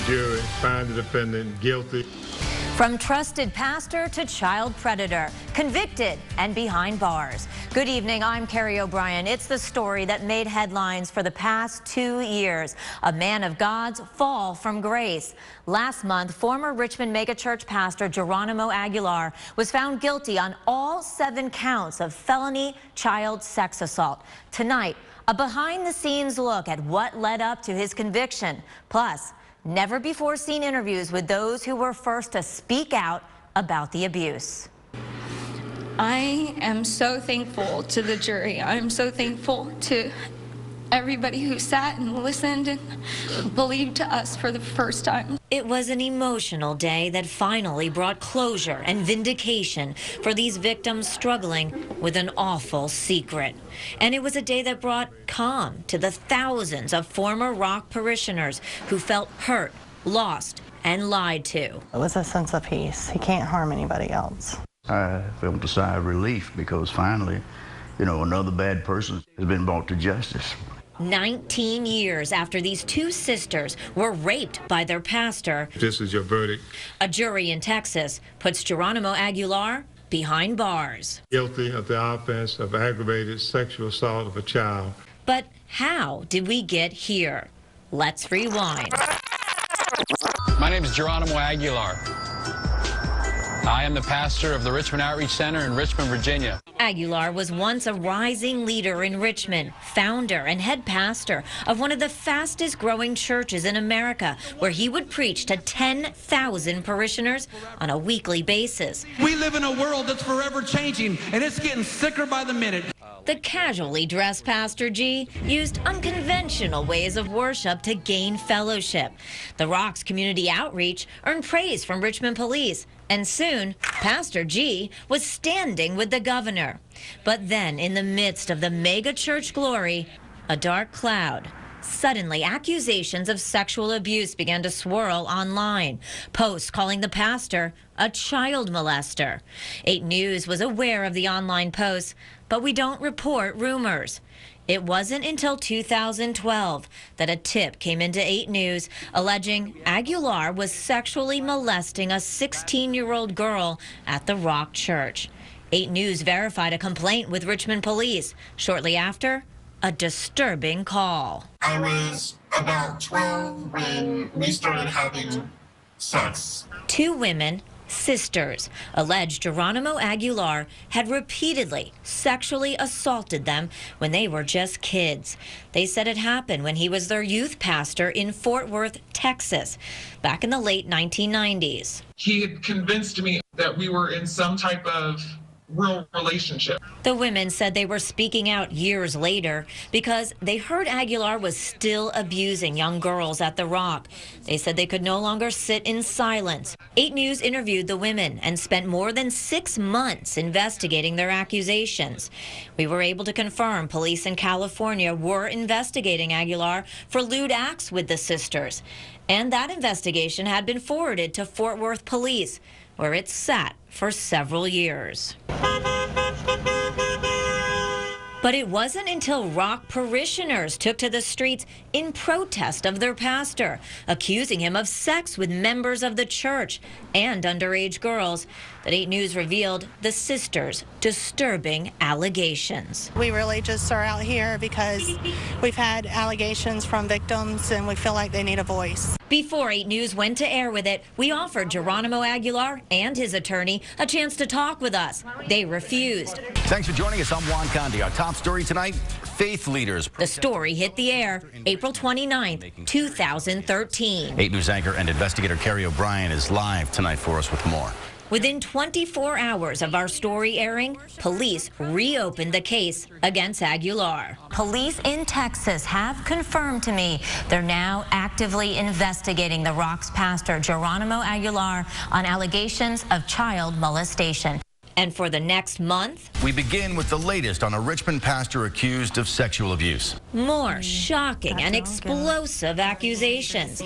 jury find the defendant guilty. From trusted pastor to child predator, convicted and behind bars. Good evening, I'm Carrie O'Brien. It's the story that made headlines for the past 2 years. A man of God's fall from grace. Last month, former Richmond megachurch pastor Geronimo Aguilar was found guilty on all 7 counts of felony child sex assault. Tonight, a behind-the-scenes look at what led up to his conviction. Plus, never-before-seen interviews with those who were first to speak out about the abuse. I am so thankful to the jury. I'm so thankful to everybody who sat and listened and believed to us for the first time. It was an emotional day that finally brought closure and vindication for these victims struggling with an awful secret. And it was a day that brought calm to the thousands of former Rock parishioners who felt hurt, lost, and lied to. It was a sense of peace. He can't harm anybody else. I felt a sigh of relief because finally, another bad person has been brought to justice. 19 years after these 2 sisters were raped by their pastor, This is your verdict. a jury in Texas puts Geronimo Aguilar behind bars. Guilty of the offense of aggravated sexual assault of a child. But how did we get here? Let's rewind. My name is Geronimo Aguilar. I am the pastor of the Richmond Outreach Center in Richmond, Virginia. Aguilar was once a rising leader in Richmond, founder and head pastor of one of the fastest growing churches in America, where he would preach to 10,000 parishioners on a weekly basis. We live in a world that's forever changing, and it's getting sicker by the minute. The casually dressed Pastor G used unconventional ways of worship to gain fellowship. The Rock's community outreach earned praise from Richmond police, and soon Pastor G was standing with the governor. But then, in the midst of the mega church glory, a dark cloud. Suddenly, accusations of sexual abuse began to swirl online. Posts calling the pastor a child molester. 8 News was aware of the online posts, but we don't report rumors. It wasn't until 2012 that a tip came into 8 News alleging Aguilar was sexually molesting a 16-year-old girl at the Rock Church. 8 News verified a complaint with Richmond police. Shortly after, a disturbing call. I was about 12 when we started having sex. 2 women, sisters, alleged Geronimo Aguilar had repeatedly sexually assaulted them when they were just kids. They said it happened when he was their youth pastor in Fort Worth, Texas, back in the late 1990s. He had convinced me that we were in some type of real relationship. The women said they were speaking out years later because they heard Aguilar was still abusing young girls at the Rock. They said they could no longer sit in silence. 8 News interviewed the women and spent more than 6 months investigating their accusations. We were able to confirm police in California were investigating Aguilar for lewd acts with the sisters. And that investigation had been forwarded to Fort Worth police, where it sat for several years. But it wasn't until Rock parishioners took to the streets in protest of their pastor, accusing him of sex with members of the church and underage girls, that 8 News revealed the sisters' disturbing allegations. We really just are out here because we've had allegations from victims and we feel like they need a voice. Before 8 News went to air with it, we offered Geronimo Aguilar and his attorney a chance to talk with us. They refused. Thanks for joining us. I'm Juan Condi. Our top story tonight, faith leaders. The story hit the air April 29th, 2013. 8 News anchor and investigator Carrie O'Brien is live tonight for us with more. Within 24 hours of our story airing, police reopened the case against Aguilar. Police in Texas have confirmed to me they're now actively investigating the Rock's pastor, Geronimo Aguilar, on allegations of child molestation. And for the next month, we begin with the latest on a Richmond pastor accused of sexual abuse. More shocking and explosive accusations.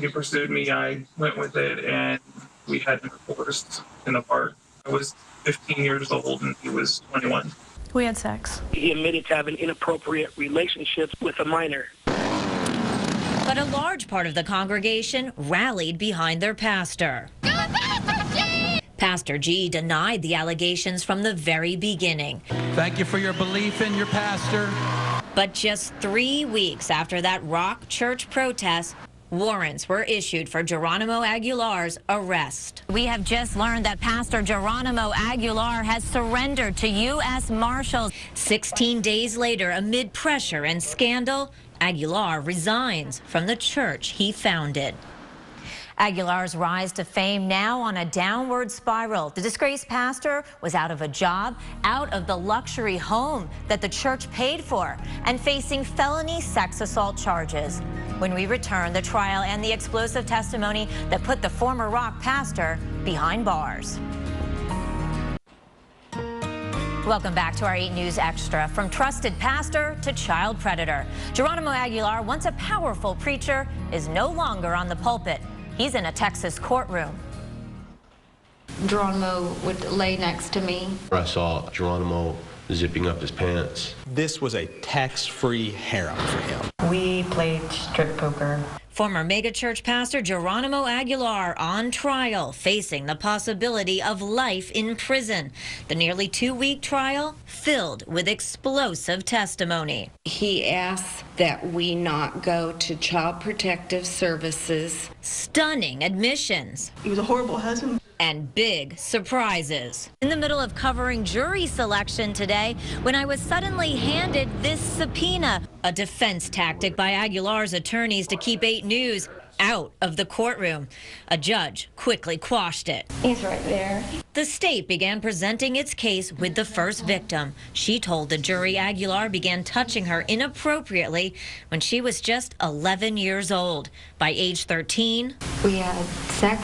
He pursued me, I went with it, and we had intercourse in the park. I was 15 years old and he was 21. We had sex. He admitted to having inappropriate relationships with a minor. But a large part of the congregation rallied behind their pastor. Pastor G denied the allegations from the very beginning. Thank you for your belief in your pastor. But just 3 weeks after that Rock Church protest, warrants were issued for Geronimo Aguilar's arrest. We have just learned that Pastor Geronimo Aguilar has surrendered to U.S. Marshals. 16 days later, amid pressure and scandal, Aguilar resigns from the church he founded. Aguilar's rise to fame now on a downward spiral. The disgraced pastor was out of a job, out of the luxury home that the church paid for, and facing felony sex assault charges. When we return, the trial and the explosive testimony that put the former Rock pastor behind bars. Welcome back to our 8 News Extra. From trusted pastor to child predator, Geronimo Aguilar, once a powerful preacher, is no longer on the pulpit. He's in a Texas courtroom. Geronimo would lay next to me. I saw Geronimo zipping up his pants. This was a tax-free harem for him. We played strip poker. Former megachurch pastor Geronimo Aguilar on trial, facing the possibility of life in prison. The nearly 2-week trial filled with explosive testimony. He asked that we not go to Child Protective Services. Stunning admissions. He was a horrible husband. And big surprises. In the middle of covering jury selection today, when I was suddenly handed this subpoena, a defense tactic by Aguilar's attorneys to keep 8 News out of the courtroom. A judge quickly quashed it. He's right there. The state began presenting its case with the first victim. She told the jury Aguilar began touching her inappropriately when she was just 11 years old. By age 13, we had sex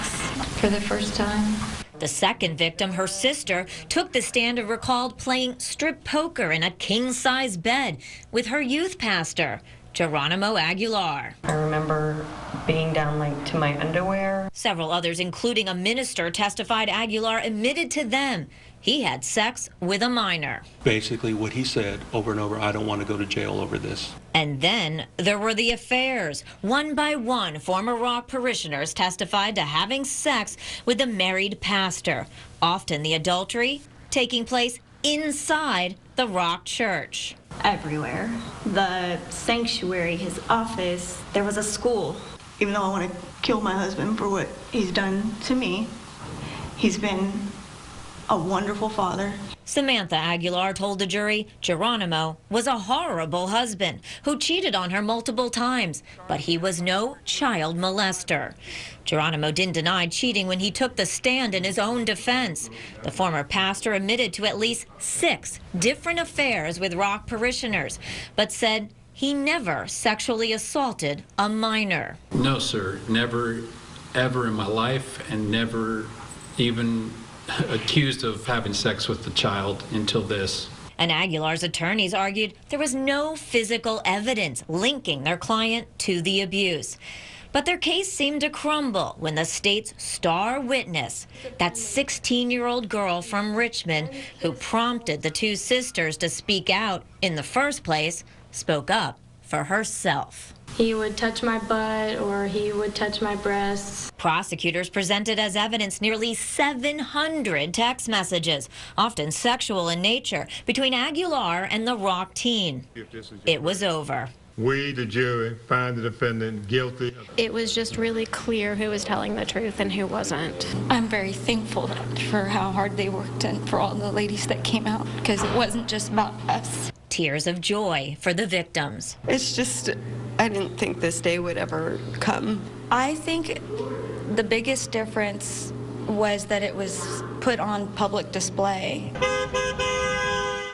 for the first time. The second victim, her sister, took the stand and recalled playing strip poker in a king-size bed with her youth pastor, Geronimo Aguilar. I remember being down like to my underwear. Several others, including a minister, testified Aguilar admitted to them he had sex with a minor. Basically what he said over and over, I don't want to go to jail over this. And then there were the affairs. One by one, former Rock parishioners testified to having sex with the married pastor. Often the adultery taking place inside the Rock Church. Everywhere. The sanctuary, his office, there was a school. Even though I want to kill my husband for what he's done to me, he's been a wonderful father. Samantha Aguilar told the jury Geronimo was a horrible husband who cheated on her multiple times, but he was no child molester. Geronimo didn't deny cheating when he took the stand in his own defense. The former pastor admitted to at least 6 different affairs with Rock parishioners, but said he never sexually assaulted a minor. No, sir. Never, ever in my life, and never even accused of having sex with the child until this. And Aguilar's attorneys argued there was no physical evidence linking their client to the abuse. But their case seemed to crumble when the state's star witness, that 16-year-old girl from Richmond who prompted the 2 sisters to speak out in the first place, spoke up for herself. He would touch my butt or he would touch my breasts. Prosecutors presented as evidence nearly 700 text messages, often sexual in nature, between Aguilar and the Rock teen. It was over. We, the jury, find the defendant guilty. It was just really clear who was telling the truth and who wasn't. I'm very thankful for how hard they worked and for all the ladies that came out, because it wasn't just about us. Tears of joy for the victims. It's just, I didn't think this day would ever come. I think the biggest difference was that it was put on public display.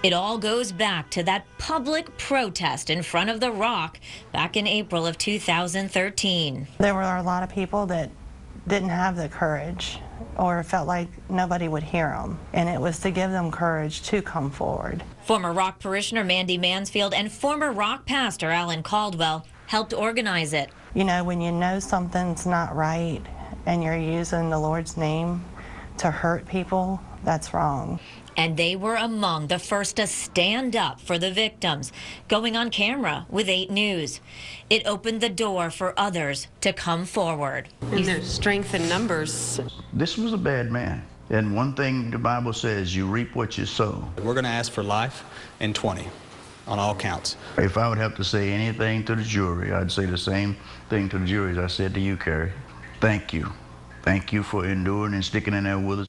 It all goes back to that public protest in front of the Rock back in April of 2013. There were a lot of people that didn't have the courage or felt like nobody would hear them, and it was to give them courage to come forward. Former Rock parishioner Mandy Mansfield and former Rock pastor Alan Caldwell helped organize it. You know, when you know something's not right and you're using the Lord's name to hurt people, that's wrong. And they were among the first to stand up for the victims, going on camera with 8 News. It opened the door for others to come forward. And there's strength in numbers. This was a bad man. And one thing the Bible says, you reap what you sow. We're going to ask for life and 20 on all counts. If I would have to say anything to the jury, I'd say the same thing to the jury as I said to you, Carrie. Thank you. Thank you for enduring and sticking in there with us.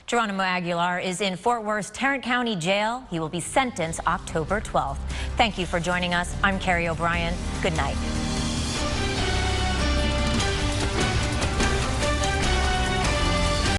Geronimo Aguilar is in Fort Worth's Tarrant County Jail. He will be sentenced October 12th. Thank you for joining us. I'm Carrie O'Brien. Good night.